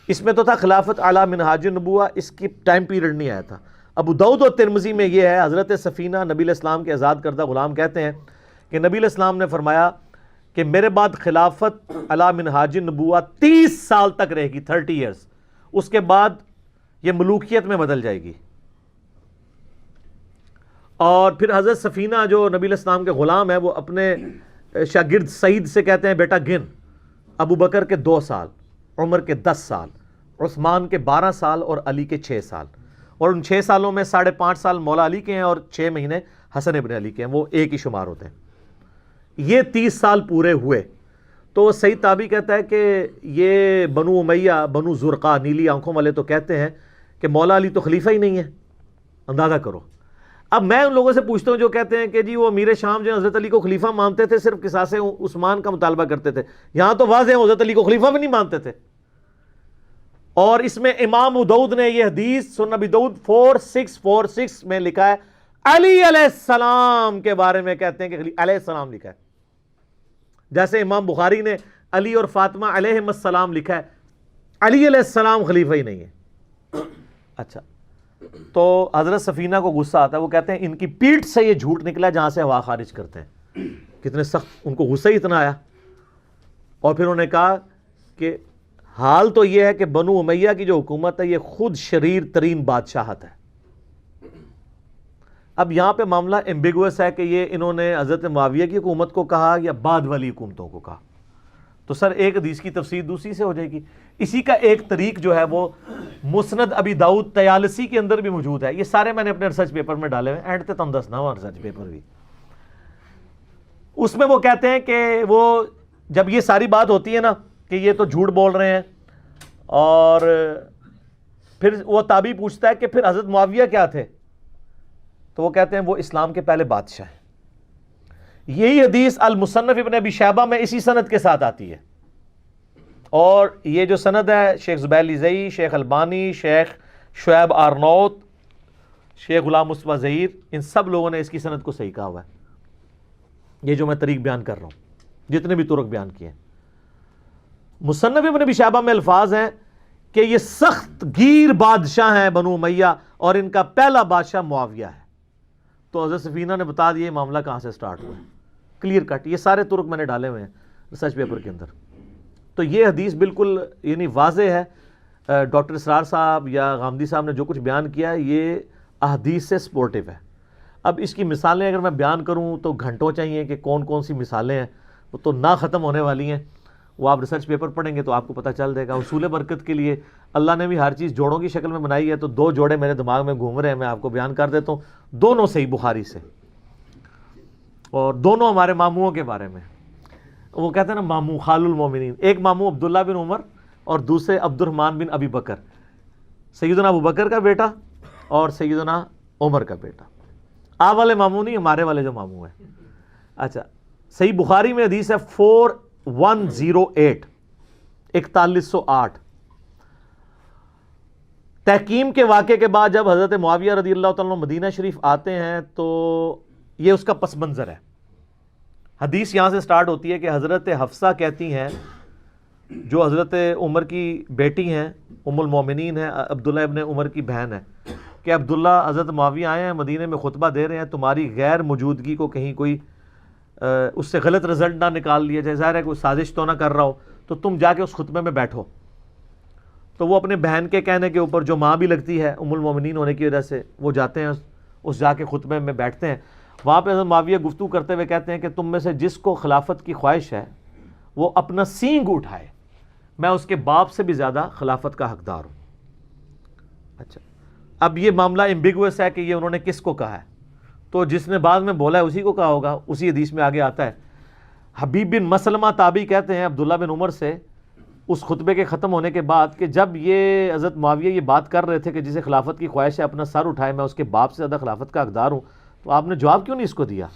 اس میں تو تھا خلافت علی منہاج النبوہ، اس کی ٹائم پیریڈ نہیں آیا تھا۔ ابو داؤد اور ترمذی میں یہ ہے، حضرت سفینہ نبی علیہ السلام کے آزاد کردہ غلام کہتے ہیں کہ نبی علیہ السلام نے فرمایا کہ میرے بعد خلافت علی منہاج النبوہ 30 سال تک رہے گی، 30 ایئرز، اس کے بعد یہ ملوکیت میں بدل جائے گی۔ اور پھر حضرت سفینہ جو نبی علیہ السلام کے غلام ہے، وہ اپنے شاگرد سعید سے کہتے ہیں بیٹا گن، ابو بکر کے 2 سال، عمر کے 10 سال، عثمان کے 12 سال اور علی کے 6 سال، اور ان 6 سالوں میں 5.5 سال مولا علی کے ہیں اور 6 مہینے حسن ابن علی کے ہیں، وہ ایک ہی شمار ہوتے ہیں۔ یہ 30 سال پورے ہوئے تو سعید تابعی کہتا ہے کہ یہ بنو امیہ، بنو زرقا، نیلی آنکھوں والے تو کہتے ہیں کہ مولا علی تو خلیفہ ہی نہیں ہے، اندازہ کرو۔ اب میں ان لوگوں سے پوچھتا ہوں جو کہتے ہیں کہ جی وہ امیر شام جو حضرت علی کو خلیفہ مانتے تھے، صرف قصاص عثمان کا مطالبہ کرتے تھے، یہاں تو واضح ہے حضرت علی کو خلیفہ بھی نہیں مانتے تھے۔ اور اس میں امام ابو داؤد نے یہ حدیث سنن ابی داؤد 4646 میں لکھا ہے، علی علیہ السلام کے بارے میں کہتے ہیں کہ علیہ السلام لکھا ہے، جیسے امام بخاری نے علی اور فاطمہ علیہم السلام لکھا ہے، علی علیہ السلام خلیفہ ہی نہیں ہے۔ اچھا، تو حضرت سفینہ کو غصہ آتا ہے، وہ کہتے ہیں ان کی پیٹھ سے یہ جھوٹ نکلا جہاں سے ہوا خارج کرتے ہیں۔ کتنے سخت، ان کو غصہ ہی اتنا آیا، اور پھر انہوں نے کہا کہ حال تو یہ ہے کہ بنو امیہ کی جو حکومت ہے یہ خود شریر ترین بادشاہت ہے۔ اب یہاں پہ معاملہ ایمبیگوس ہے کہ یہ انہوں نے حضرت معاویہ کی حکومت کو کہا یا بعد والی حکومتوں کو کہا، تو سر ایک حدیث کی تفسیر دوسری سے ہو جائے گی۔ اسی کا ایک طریق جو ہے وہ مسند ابی داؤد طیالسی کے اندر بھی موجود ہے، یہ سارے میں نے اپنے ریسرچ پیپر میں ڈالے ہوئے، اینڈ تے تم دسنا ہوا ریسرچ پیپر بھی۔ اس میں وہ کہتے ہیں کہ وہ جب یہ ساری بات ہوتی ہے نا کہ یہ تو جھوٹ بول رہے ہیں، اور پھر وہ تابعی پوچھتا ہے کہ پھر حضرت معاویہ کیا تھے، تو وہ کہتے ہیں وہ اسلام کے پہلے بادشاہ ہیں۔ یہی حدیث المصنف ابن ابی شیبہ میں اسی سند کے ساتھ آتی ہے، اور یہ جو سند ہے شیخ زبیر لیزئی، شیخ البانی، شیخ شعیب آرنوت، شیخ غلام مصطفیٰ ظہیر، ان سب لوگوں نے اس کی سند کو صحیح کہا ہوا ہے۔ یہ جو میں طریق بیان کر رہا ہوں، جتنے بھی طرق بیان کیے ہیں، مصنف ابن ابی شیبہ میں الفاظ ہیں کہ یہ سخت گیر بادشاہ ہیں بنو امیہ، اور ان کا پہلا بادشاہ معاویہ ہے۔ تو حضرت سفینہ نے بتا دیا یہ معاملہ کہاں سے سٹارٹ ہوا ہے، کلیئر کٹ، یہ سارے طرق میں نے ڈالے ہوئے ہیں ریسرچ پیپر کے اندر۔ تو یہ حدیث بالکل یعنی واضح ہے، ڈاکٹر اسرار صاحب یا غامدی صاحب نے جو کچھ بیان کیا ہے یہ احادیث سے سپورٹیو ہے۔ اب اس کی مثالیں اگر میں بیان کروں تو گھنٹوں چاہیے کہ کون کون سی مثالیں ہیں، وہ تو نہ ختم ہونے والی ہیں، وہ آپ ریسرچ پیپر پڑھیں گے تو آپ کو پتہ چل جائے گا۔ اصول برکت کے لیے اللہ نے بھی ہر چیز جوڑوں کی شکل میں بنائی ہے، تو 2 جوڑے میرے دماغ میں گھوم رہے ہیں، میں آپ کو بیان کر دیتا ہوں، دونوں صحیح بخاری سے، اور دونوں ہمارے ماموؤں کے بارے میں۔ وہ کہتے ہیں نا مامو خال المومنین، ایک مامو عبداللہ بن عمر اور دوسرے عبد الرحمن بن ابی بکر، سیدنا ابو بکر کا بیٹا اور سیدنا عمر کا بیٹا۔ آپ والے مامو نہیں، ہمارے والے جو مامو ہیں۔ اچھا، صحیح بخاری میں حدیث ہے 4108 4108۔ تحکیم کے واقعے کے بعد جب حضرت معاویہ رضی اللہ تعالیٰ عنہ مدینہ شریف آتے ہیں تو یہ اس کا پس منظر ہے۔ حدیث یہاں سے سٹارٹ ہوتی ہے کہ حضرت حفصہ کہتی ہیں، جو حضرت عمر کی بیٹی ہیں، ام المومنین ہیں، عبداللہ ابن عمر کی بہن ہے، کہ عبداللہ حضرت معاویہ آئے ہیں مدینے میں خطبہ دے رہے ہیں، تمہاری غیر موجودگی کو کہیں کوئی اس سے غلط رزلٹ نہ نکال لیا جائے، ظاہر ہے کوئی سازش تو نہ کر رہا ہو، تو تم جا کے اس خطبے میں بیٹھو۔ تو وہ اپنے بہن کے کہنے کے اوپر، جو ماں بھی لگتی ہے ام المومنین ہونے کی وجہ سے، وہ جاتے ہیں اس جا کے خطبے میں بیٹھتے ہیں۔ وہاں پہ حضرت معاویہ گفتگو کرتے ہوئے کہتے ہیں کہ تم میں سے جس کو خلافت کی خواہش ہے وہ اپنا سینگ اٹھائے، میں اس کے باپ سے بھی زیادہ خلافت کا حقدار ہوں۔ اچھا، اب یہ معاملہ ایمبیگوس ہے کہ یہ انہوں نے کس کو کہا ہے، تو جس نے بعد میں بولا ہے اسی کو کہا ہوگا۔ اسی حدیث میں آگے آتا ہے، حبیب بن مسلمہ تابعی کہتے ہیں عبداللہ بن عمر سے اس خطبے کے ختم ہونے کے بعد کہ جب یہ حضرت معاویہ یہ بات کر رہے تھے کہ جسے خلافت کی خواہش ہے اپنا سر اٹھائے، میں اس کے باپ سے زیادہ خلافت کا حقدار ہوں، تو آپ نے جواب کیوں نہیں اس کو دیا؟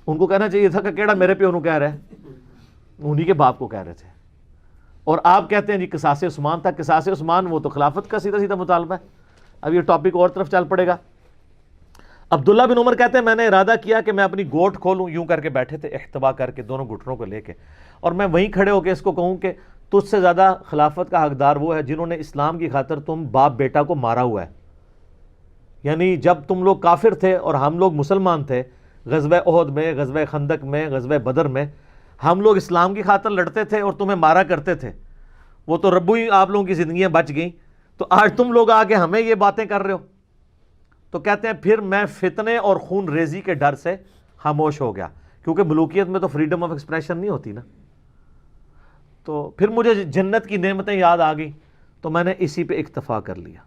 ان کو کہنا چاہیے تھا کہ کیڑا میرے پہ انہوں کہہ رہے ہیں، انہی کے باپ کو کہہ رہے تھے۔ اور آپ کہتے ہیں جی قصاص عثمان تھا، قصاص عثمان وہ تو خلافت کا سیدھا سیدھا مطالبہ ہے۔ اب یہ ٹاپک اور طرف چل پڑے گا۔ عبداللہ بن عمر کہتے ہیں میں نے ارادہ کیا کہ میں اپنی گوٹ کھولوں، یوں کر کے بیٹھے تھے احتبا کر کے دونوں گھٹنوں کو لے کے، اور میں وہیں کھڑے ہو کے اس کو کہوں کہ تجھ سے زیادہ خلافت کا حقدار وہ ہے جنہوں نے اسلام کی خاطر تم باپ بیٹا کو مارا ہوا ہے۔ یعنی جب تم لوگ کافر تھے اور ہم لوگ مسلمان تھے، غزوہ احد میں، غزوہ خندق میں، غزوہ بدر میں ہم لوگ اسلام کی خاطر لڑتے تھے اور تمہیں مارا کرتے تھے، وہ تو ربو ہی آپ لوگوں کی زندگیاں بچ گئیں، تو آج تم لوگ آ کے ہمیں یہ باتیں کر رہے ہو۔ تو کہتے ہیں پھر میں فتنے اور خون ریزی کے ڈر سے خاموش ہو گیا، کیونکہ ملوکیت میں تو فریڈم آف ایکسپریشن نہیں ہوتی نا۔ تو پھر مجھے جنت کی نعمتیں یاد آ گئیں، تو میں نے اسی پہ اکتفا کر لیا۔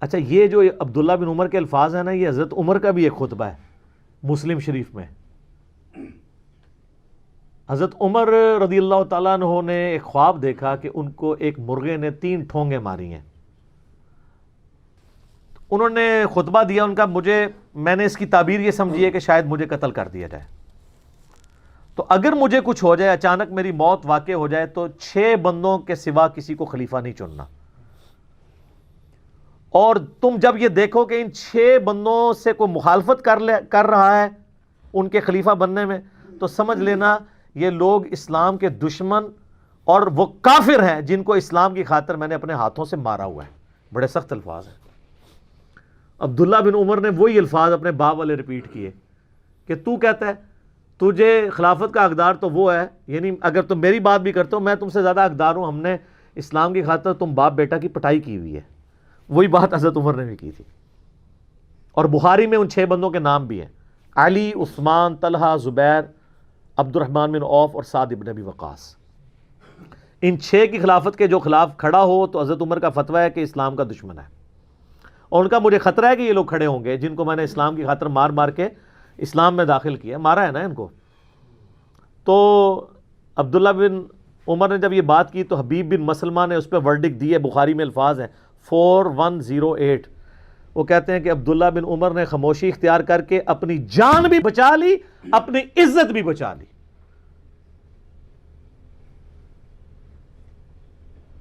اچھا، یہ جو عبداللہ بن عمر کے الفاظ ہیں نا، یہ حضرت عمر کا بھی ایک خطبہ ہے مسلم شریف میں۔ حضرت عمر رضی اللہ تعالیٰ عنہ نے ایک خواب دیکھا کہ ان کو ایک مرغے نے 3 ٹھونگے ماری ہیں۔ انہوں نے خطبہ دیا ان کا، میں نے اس کی تعبیر یہ سمجھی ہے کہ شاید مجھے قتل کر دیا جائے، تو اگر مجھے کچھ ہو جائے، اچانک میری موت واقع ہو جائے، تو 6 بندوں کے سوا کسی کو خلیفہ نہیں چننا، اور تم جب یہ دیکھو کہ ان 6 بندوں سے کوئی مخالفت کر رہا ہے ان کے خلیفہ بننے میں، تو سمجھ لینا یہ لوگ اسلام کے دشمن اور وہ کافر ہیں جن کو اسلام کی خاطر میں نے اپنے ہاتھوں سے مارا ہوا ہے۔ بڑے سخت الفاظ ہیں۔ عبداللہ بن عمر نے وہی الفاظ اپنے باپ والے ریپیٹ کیے کہ تو کہتا ہے تجھے خلافت کا حقدار تو وہ ہے، یعنی اگر تم میری بات بھی کرتے ہو میں تم سے زیادہ حقدار ہوں، ہم نے اسلام کی خاطر تم باپ بیٹا کی پٹائی کی ہوئی ہے۔ وہی بات حضرت عمر نے بھی کی تھی، اور بخاری میں ان 6 بندوں کے نام بھی ہیں، علی، عثمان، طلحہ، زبیر، عبد الرحمن بن عوف اور سعد بن ابی وقاص۔ ان 6 کی خلافت کے جو خلاف کھڑا ہو تو حضرت عمر کا فتویٰ ہے کہ اسلام کا دشمن ہے، اور ان کا مجھے خطرہ ہے کہ یہ لوگ کھڑے ہوں گے جن کو میں نے اسلام کی خاطر مار مار کے اسلام میں داخل کیا، مارا ہے نا ان کو. تو عبداللہ بن عمر نے جب یہ بات کی تو حبیب بن مسلمہ نے اس پہ ورڈکٹ دی ہے، بخاری میں الفاظ ہیں 4108. وہ کہتے ہیں کہ عبداللہ بن عمر نے خاموشی اختیار کر کے اپنی جان بھی بچا لی، اپنی عزت بھی بچا لی.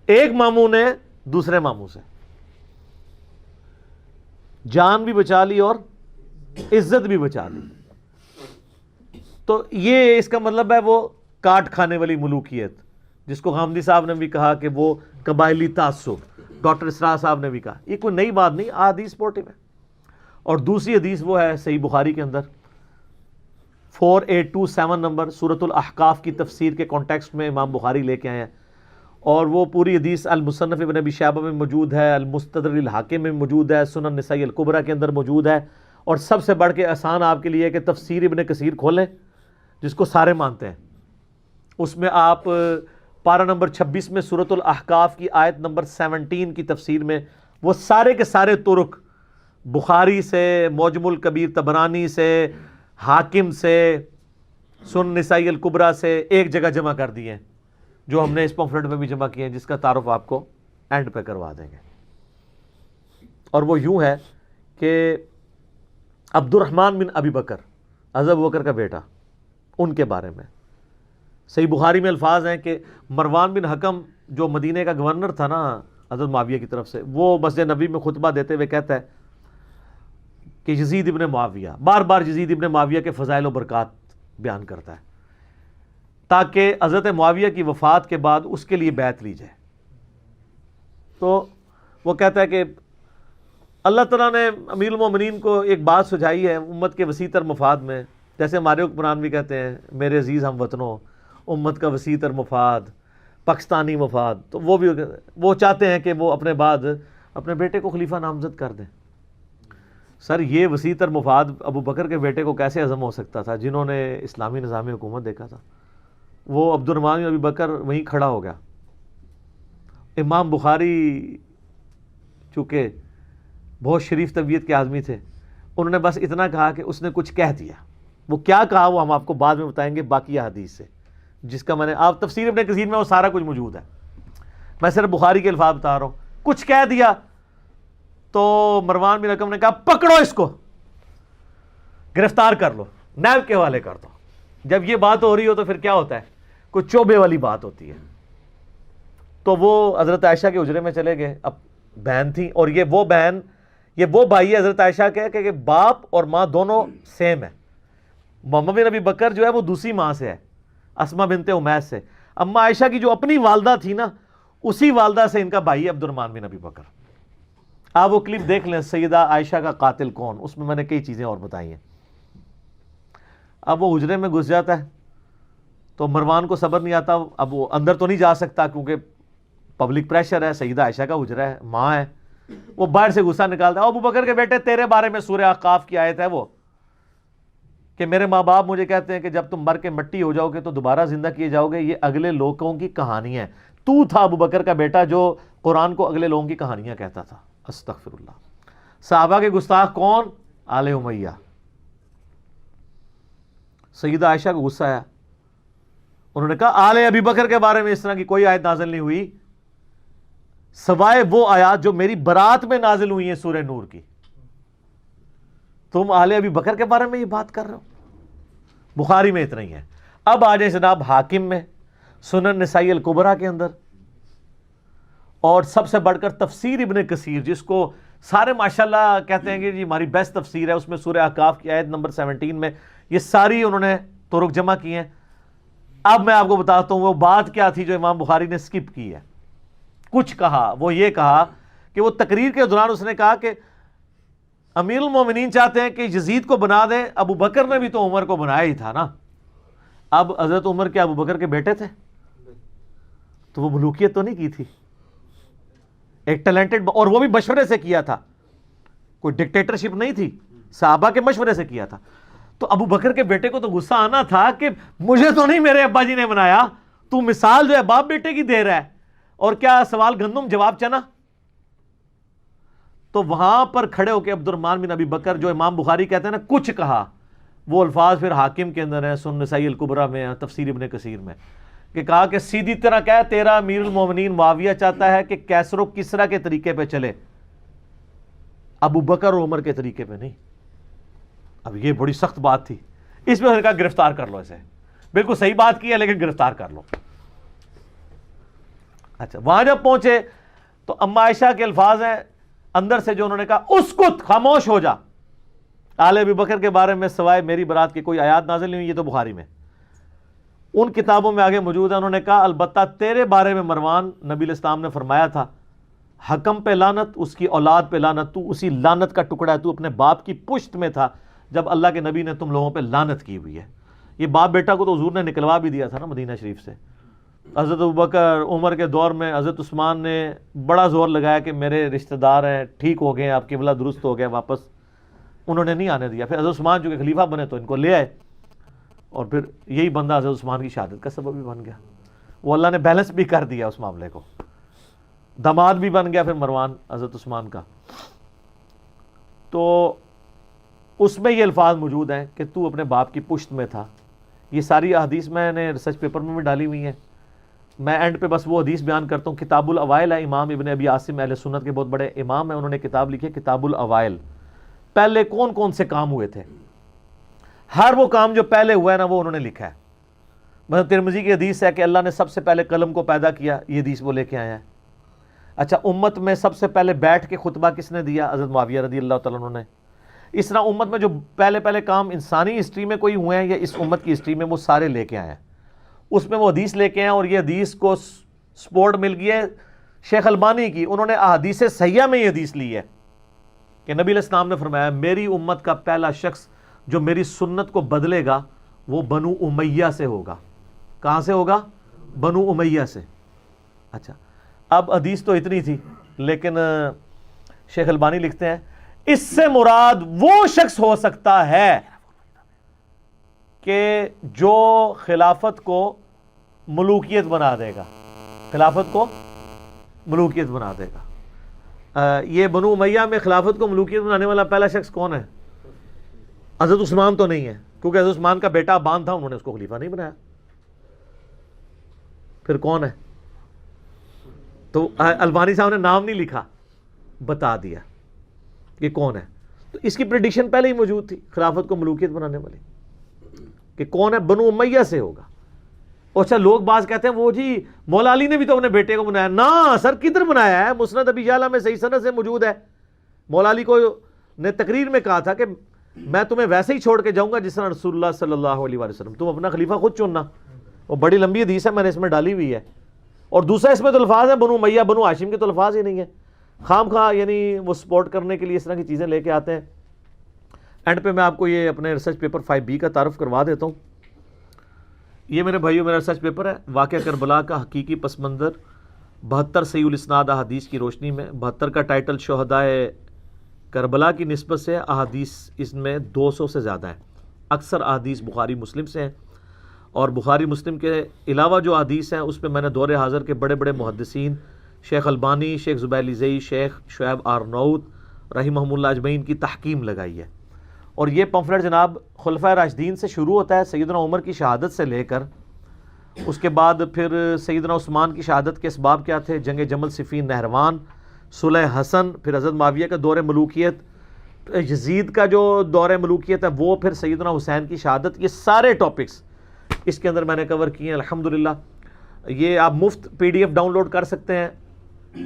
ایک ماموں نے دوسرے ماموں سے جان بھی بچا لی اور عزت بھی بچا لی. تو یہ اس کا مطلب ہے وہ کاٹ کھانے والی ملوکیت، جس کو غامدی صاحب نے بھی کہا کہ وہ قبائلی تعصب. ڈاکٹر اسرار صاحب نے بھی کہا یہ کوئی نئی بات نہیں، حدیث سپورٹو ہے. اور دوسری حدیث وہ ہے صحیح بخاری کے اندر 4827 نمبر، سورۃ الاحقاف کی تفسیر کے کانٹیکسٹ میں امام بخاری لے کے آئے ہیں. اور وہ پوری حدیث المصنف ابن ابی شیبہ میں موجود ہے، المستدرک الحاکم میں موجود ہے، سنن نسائی الکبریٰ کے اندر موجود ہے. اور سب سے بڑھ کے آسان آپ کے لیے کہ تفسیر ابن کثیر کھولیں، جس کو سارے مانتے ہیں. اس میں آپ پارہ نمبر 26 میں سورۃ الاحقاف کی آیت نمبر 17 کی تفسیر میں وہ سارے کے سارے طرق بخاری سے، معجم الکبیر طبرانی سے، حاکم سے، سنن نسائی الکبریٰ سے ایک جگہ جمع کر دیے ہیں، جو ہم نے اس پمفلٹ میں بھی جمع کیے ہیں، جس کا تعارف آپ کو اینڈ پہ کروا دیں گے. اور وہ یوں ہے کہ عبد الرحمن بن ابی بکر، حضرت ابو بکر کا بیٹا، ان کے بارے میں صحیح بخاری میں الفاظ ہیں کہ مروان بن حکم جو مدینہ کا گورنر تھا نا حضرت معاویہ کی طرف سے، وہ مسجد نبی میں خطبہ دیتے ہوئے کہتا ہے کہ یزید ابن معاویہ، بار بار یزید ابن معاویہ کے فضائل و برکات بیان کرتا ہے تاکہ حضرت معاویہ کی وفات کے بعد اس کے لیے بیعت لی جائے. تو وہ کہتا ہے کہ اللہ تعالیٰ نے امیر المومنین کو ایک بات سجائی ہے امت کے وسیع تر مفاد میں، جیسے ہمارے حکمران بھی کہتے ہیں میرے عزیز ہم وطنوں، امت کا وسیع تر مفاد، پاکستانی مفاد. تو وہ چاہتے ہیں کہ وہ اپنے بعد اپنے بیٹے کو خلیفہ نامزد کر دیں. سر یہ وسیع تر مفاد ابو بکر کے بیٹے کو کیسے عزم ہو سکتا تھا جنہوں نے اسلامی نظام حکومت دیکھا تھا؟ وہ عبد الرحمن ابی بکر وہیں کھڑا ہو گیا. امام بخاری چونکہ بہت شریف طبیعت کے آدمی تھے، انہوں نے بس اتنا کہا کہ اس نے کچھ کہہ دیا. وہ کیا کہا وہ ہم آپ کو بعد میں بتائیں گے باقی حدیث سے، جس کا میں نے آپ تفسیر ابن کثیر میں وہ سارا کچھ موجود ہے. میں صرف بخاری کے الفاظ بتا رہا ہوں. کچھ کہہ دیا تو مروان بن حکم نے کہا پکڑو اس کو، گرفتار کر لو، نیب کے حوالے کر دو. جب یہ بات ہو رہی ہو تو پھر کیا ہوتا ہے، کوئی چوبے والی بات ہوتی ہے. تو وہ حضرت عائشہ کے حجرے میں چلے گئے. اب بہن تھی، اور یہ وہ بہن، یہ وہ بھائی ہے حضرت عائشہ کے کہ باپ اور ماں دونوں سیم ہے. محمد بن ابی بکر جو ہے وہ دوسری ماں سے ہے، اسما بنت امیس سے. اما عائشہ کی جو اپنی والدہ تھی نا، اسی والدہ سے ان کا بھائی عبد الرحمن بن ابی بکر. آپ وہ کلپ دیکھ لیں سیدہ عائشہ کا قاتل کون، اس میں نے کئی چیزیں اور بتائی ہیں. اب وہ حجرے میں گھس جاتا ہے تو مروان کو صبر نہیں آتا. اب وہ اندر تو نہیں جا سکتا کیونکہ پبلک پریشر ہے، سیدہ عائشہ کا حجرہ ہے، ماں ہے. وہ باہر سے غصہ نکالتا ہے، ابو بکر کے بیٹے تیرے بارے میں سورہ احقاف کی آیت ہے وہ کہ میرے ماں باپ مجھے کہتے ہیں کہ جب تم مر کے مٹی ہو جاؤ گے تو دوبارہ زندہ کیے جاؤ گے، یہ اگلے لوگوں کی کہانی ہے. تو تھا ابو بکر کا بیٹا جو قرآن کو اگلے لوگوں کی کہانیاں کہتا تھا. استغفر اللہ. صحابہ کے گستاخ کون؟ آل امیہ. سیدہ عائشہ کو غصہ آیا، انہوں نے کہا آل ابی بکر کے بارے میں اس طرح کی کوئی آیت نازل نہیں ہوئی سوائے وہ آیات جو میری برات میں نازل ہوئی ہیں سورہ نور کی. تم آل ابی بکر کے بارے میں یہ بات کر رہے ہو؟ بخاری میں اتنا ہی ہے. اب آ جائیں جناب حاکم میں، سنن نسائی الکبریٰ کے اندر، اور سب سے بڑھ کر تفسیر ابن کثیر، جس کو سارے ماشاءاللہ کہتے ہیں کہ جی ہماری بیسٹ تفسیر ہے. اس میں سورہ احقاف کی آیت نمبر 17 میں یہ ساری انہوں نے طرق جمع کی ہیں. اب میں آپ کو بتاتا ہوں وہ بات کیا تھی جو امام بخاری نے سکپ کی ہے. کچھ کہا، وہ یہ کہا کہ وہ تقریر کے دوران اس نے کہا کہ امیر المومنین چاہتے ہیں کہ یزید کو بنا دیں، ابو بکر نے بھی تو عمر کو بنایا ہی تھا نا. اب حضرت عمر کے ابو بکر کے بیٹے تھے تو وہ ملوکیت تو نہیں کی تھی، ایک ٹیلنٹڈ، اور وہ بھی مشورے سے کیا تھا، کوئی ڈکٹیٹرشپ نہیں تھی، صحابہ کے مشورے سے کیا تھا. تو ابو بکر کے بیٹے کو تو غصہ آنا تھا کہ مجھے تو نہیں میرے ابا جی نے بنایا، تو مثال جو ہے باپ بیٹے کی دے رہا ہے، اور کیا سوال گندم جواب چنا. تو وہاں پر کھڑے ہو کے عبد الرحمن بن ابی بکر، جو امام بخاری کہتے ہیں نا کچھ کہا، وہ الفاظ پھر حاکم کے اندر ہیں، سنن نسائی الکبریٰ میں ہیں، تفسیر ابن کثیر میں، کہ کہا کہ سیدھی طرح کہہ تیرا امیر المومنین معاویہ چاہتا ہے کہ کیسر و کسرا کے طریقے پہ چلے، ابو بکر و عمر کے طریقے پہ نہیں۔ اب یہ بڑی سخت بات تھی، اس میں انہوں نے کہا گرفتار کر لو اسے، بالکل صحیح بات کی ہے لیکن گرفتار کر لو۔ اچھا، وہاں جب پہنچے تو اما عائشہ کے الفاظ ہیں اندر سے جو انہوں نے کہا اسکت، خاموش ہو جا، آل ابی بکر کے بارے میں سوائے میری برات کی کوئی آیات نازل نہیں ہوئی، یہ تو بخاری میں، ان کتابوں میں آگے موجود ہے۔ انہوں نے کہا البتہ تیرے بارے میں مروان، نبی علیہ السلام نے فرمایا تھا حکم پہ لعنت، اس کی اولاد پہ لعنت، تو اسی لعنت کا ٹکڑا ہے، تو اپنے باپ کی پشت میں تھا جب اللہ کے نبی نے تم لوگوں پہ لعنت کی ہوئی ہے۔ یہ باپ بیٹا کو تو حضور نے نکلوا بھی دیا تھا نا مدینہ شریف سے۔ حضرت ابوبکر عمر کے دور میں حضرت عثمان نے بڑا زور لگایا کہ میرے رشتہ دار ہیں ٹھیک ہو گئے، آپ قبلہ درست ہو گیا واپس، انہوں نے نہیں آنے دیا۔ پھر حضرت عثمان جو کہ خلیفہ بنے تو ان کو لے آئے، اور پھر یہی بندہ حضرت عثمان کی شہادت کا سبب بھی بن گیا۔ وہ اللہ نے بیلنس بھی کر دیا اس معاملے کو، داماد بھی بن گیا پھر مروان حضرت عثمان کا۔ تو اس میں یہ الفاظ موجود ہیں کہ تو اپنے باپ کی پشت میں تھا۔ یہ ساری احادیث میں نے ریسرچ پیپر میں بھی ڈالی ہوئی ہیں، میں اینڈ پہ بس وہ حدیث بیان کرتا ہوں۔ کتاب الاوائل ہے، امام ابن ابی عاصم اہل سنت کے بہت بڑے امام ہیں، انہوں نے کتاب لکھی ہے کتاب الاوائل، پہلے کون کون سے کام ہوئے تھے، ہر وہ کام جو پہلے ہوا ہے نا وہ انہوں نے لکھا ہے۔ مثلا ترمذی کی حدیث ہے کہ اللہ نے سب سے پہلے قلم کو پیدا کیا، یہ حدیث وہ لے کے آیا ہے۔ اچھا، امت میں سب سے پہلے بیٹھ کے خطبہ کس نے دیا؟ حضرت معاویہ رضی اللہ تعالیٰ عنہ نے۔ اس طرح امت میں جو پہلے کام انسانی ہسٹری میں کوئی ہوئے ہیں یا اس امت کی ہسٹری میں، وہ سارے لے کے آئے ہیں، اس میں وہ حدیث لے کے آئے ہیں۔ اور یہ حدیث کو سپورٹ مل گئی ہے شیخ البانی کی، انہوں نے احادیث صحیحہ میں یہ حدیث لی ہے کہ نبی علیہ السلام نے فرمایا میری امت کا پہلا شخص جو میری سنت کو بدلے گا وہ بنو امیہ سے ہوگا۔ کہاں سے ہوگا؟ بنو امیہ سے۔ اچھا، اب حدیث تو اتنی تھی، لیکن شیخ البانی لکھتے ہیں اس سے مراد وہ شخص ہو سکتا ہے کہ جو خلافت کو ملوکیت بنا دے گا، خلافت کو ملوکیت بنا دے گا۔ یہ بنو امیہ میں خلافت کو ملوکیت بنانے والا پہلا شخص کون ہے؟ حضرت عثمان تو نہیں ہے، کیونکہ حضرت عثمان کا بیٹا ابان تھا، انہوں نے اس کو خلیفہ نہیں بنایا۔ پھر کون ہے؟ تو البانی صاحب نے نام نہیں لکھا، بتا دیا یہ کون ہے۔ تو اس کی پریڈکشن پہلے ہی موجود تھی خلافت کو ملوکیت بنانے والی، کہ کون ہے؟ بنو امیہ سے ہوگا۔ اچھا، لوگ بعض کہتے ہیں وہ جی مولا علی نے بھی تو اپنے بیٹے کو بنایا۔ نا سر، کدھر بنایا ہے؟ مسند ابی یعلا میں صحیح سند سے موجود ہے، مولا علی کو نے تقریر میں کہا تھا کہ میں تمہیں ویسے ہی چھوڑ کے جاؤں گا جس طرح رسول اللہ صلی اللہ علیہ وسلم، تم اپنا خلیفہ خود چننا۔ وہ بڑی لمبی حدیث ہے، میں نے اس میں ڈالی ہوئی ہے۔ اور دوسرا اس میں تو الفاظ ہیں بنو امیہ، بنو ہاشم کے تو الفاظ ہی نہیں ہے، خام خواہ یعنی وہ سپورٹ کرنے کے لیے اس طرح کی چیزیں لے کے آتے ہیں۔ اینڈ پہ میں آپ کو یہ اپنے ریسرچ پیپر 5B کا تعارف کروا دیتا ہوں۔ یہ میرے بھائیوں میرا ریسرچ پیپر ہے، واقعہ کربلا کا حقیقی پس منظر 72 صحیح الاسناد احادیث کی روشنی میں۔ 72 کا ٹائٹل شہدائے کربلا کی نسبت سے، احادیث اس میں 200 سے زیادہ ہے، اکثر احادیث بخاری مسلم سے ہیں، اور بخاری مسلم کے علاوہ جو احادیث ہیں اس پہ میں نے دور حاضر کے بڑے بڑے محدثین شیخ البانی، شیخ زبیلی زئی، شیخ شعیب آرنوت رحمہم اللہ اجمعین کی تحکیم لگائی ہے۔ اور یہ پمفلٹ جناب خلفائے راشدین سے شروع ہوتا ہے، سیدنا عمر کی شہادت سے لے کر اس کے بعد پھر سیدنا عثمان کی شہادت کے اسباب کیا تھے، جنگ جمل، صفین، نہروان، صلح حسن، پھر حضرت معاویہ کا دور ملوکیت، یزید کا جو دور ملوکیت ہے وہ، پھر سیدنا حسین کی شہادت، یہ سارے ٹاپکس اس کے اندر میں نے کور کیے ہیں الحمدللہ۔ یہ آپ مفت PDF ڈاؤن لوڈ کر سکتے ہیں،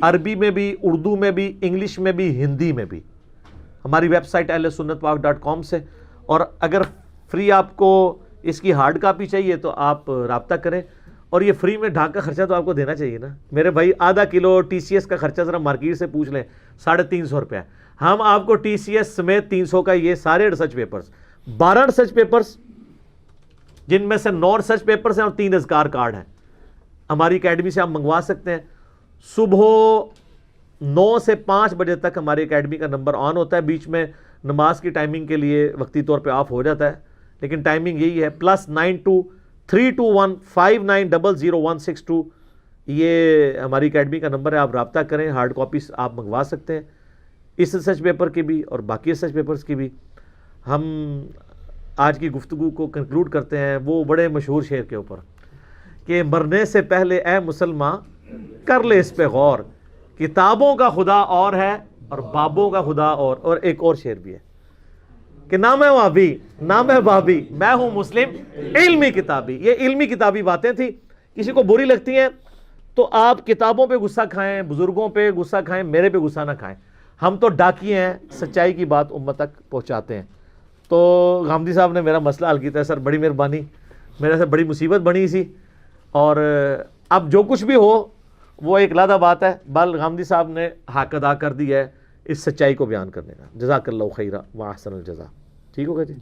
عربی میں بھی، اردو میں بھی، انگلش میں بھی، ہندی میں بھی، ہماری ویب سائٹ ahlsunnatpak.com سے۔ اور اگر فری آپ کو اس کی ہارڈ کاپی چاہیے تو آپ رابطہ کریں، اور یہ فری میں ڈھاک کا خرچہ تو آپ کو دینا چاہیے نا میرے بھائی۔ آدھا کلو TCS کا خرچہ ذرا مارکیٹ سے پوچھ لیں، 350 روپیہ، ہم آپ کو TCS سمیت 300 کا یہ سارے ریسرچ پیپرز، 12 ریسرچ پیپرز جن میں سے 9 ریسرچ پیپرز ہیں اور 3 اذکار کارڈ ہیں، ہماری اکیڈمی سے آپ منگوا سکتے ہیں۔ صبح 9 سے 5 بجے تک ہماری اکیڈمی کا نمبر آن ہوتا ہے، بیچ میں نماز کی ٹائمنگ کے لیے وقتی طور پہ آف ہو جاتا ہے، لیکن ٹائمنگ یہی ہے، +92 321 59000162، یہ ہماری اکیڈمی کا نمبر ہے، آپ رابطہ کریں، ہارڈ کاپیز آپ منگوا سکتے ہیں اس ریسرچ پیپر کی بھی اور باقی ریسرچ پیپرز کی بھی۔ ہم آج کی گفتگو کو کنکلوڈ کرتے ہیں وہ بڑے مشہور شعر کے اوپر کہ مرنے سے پہلے اے مسلمان کر لے اس پہ غور، کتابوں کا خدا اور ہے اور بابوں کا خدا اور ایک اور شعر بھی ہے کہ نہ میں وہابی نہ میں بابی، میں ہوں مسلم علمی کتابی۔ یہ علمی کتابی باتیں تھیں، کسی کو بری لگتی ہیں تو آپ کتابوں پہ غصہ کھائیں، بزرگوں پہ غصہ کھائیں، میرے پہ غصہ نہ کھائیں، ہم تو ڈاکیے ہیں، سچائی کی بات امت تک پہنچاتے ہیں۔ تو غامدی صاحب نے میرا مسئلہ حل کیا ہے، سر بڑی مہربانی، میرے سے بڑی مصیبت بنی سی، اور اب جو کچھ بھی ہو وہ ایک علیحدہ بات ہے، بل غامدی صاحب نے حق ادا کر دی ہے اس سچائی کو بیان کرنے کا۔ جزاک اللہ خیرہ و احسن الجزا۔ ٹھیک ہوگا جی؟